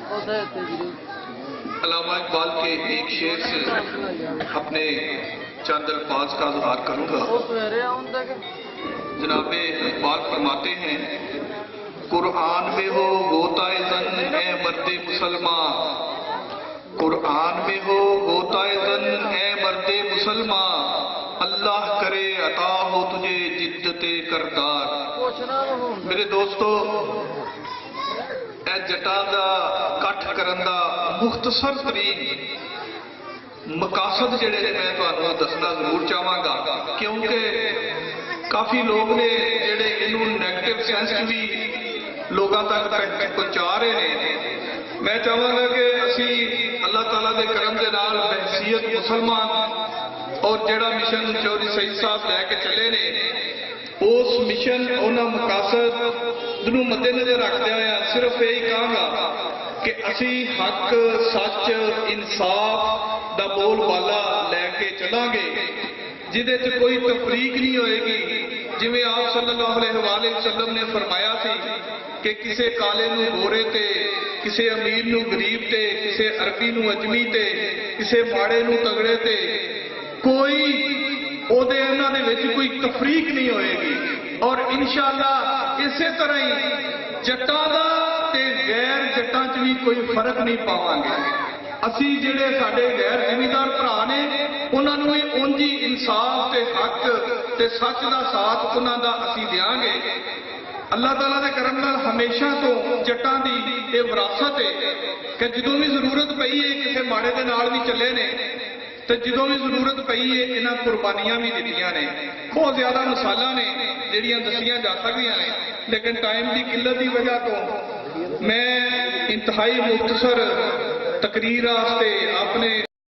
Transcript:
अल्लामा इकबाल के एक शेर से अपने चंद अल्फाज का इजहार करूंगा। जनाबे इकबाल फरमाते हैं, कुरान में हो गोताए जन ए मर्दे मुसलमान, कुरान में हो गोताए जन ए मर्दे मुसलमान, अल्लाह करे अता हो तुझे जिद्दते करदार। मेरे दोस्तों, जटा का कट करन दा मुख्तसर तरीन मकासद जिहड़े ने मैं तुहानूं दसना जरूर चाहांगा, क्योंकि काफ़ी लोग ने जिहड़े इनू नैगेटिव सेंस भी लोगों तक पहुँचा रहे हैं। मैं चाहांगा कि असी अल्लाह ताला दे करम दे नाल बहसीयत मुसलमान और जिहड़ा मिशन चौधरी सईद साहब लैके चले ने, उस मिशन उन्होंने मकासद मद्देनजर रखते हुए सिर्फ यही कहूँगा कि असी हक सच इंसाफ का बोलबाला लैके चलांगे, जिदे च कोई तफरीक नहीं होएगी। जिवें आप सल्लल्लाहु अलैहि वसल्लम ने फरमाया थी कि किसी काले नूं गोरे ते, किसी अमीर नूं गरीब ते, किसी अरबी नूं अजमी ते, किसी माड़े नूं तगड़े ते, कोई ओदे इन्हां दे विच कोई तफरीक नहीं होएगी। और इंशाअल्लाह इसे तरह ही जट्टां दा ते गैर जट्टां च भी कोई फर्क नहीं पावांगे। असी जिहड़े साडे गैर जिमीदार भरा ने, उन्होंने भी उंज ही इंसाफ ते हक ते सच का साथ उन्हां दा असी देंगे। अल्लाह ताला दे करम नाल हमेशा तो जट्टां दी ये विरासत है कि जदों भी जरूरत पई है किसी माड़े दे नाल भी चले ने, तो जदों भी जरूरत पई है इन्हां कुर्बानियां भी दित्तियां ने। बहुत ज्यादा मिसालां ने जिहड़ियां दसियां जा सकदियां ने, लेकिन टाइम की किल्लत की वजह तो मैं इंतहाई मुख्तसर तकरीर वास्ते अपने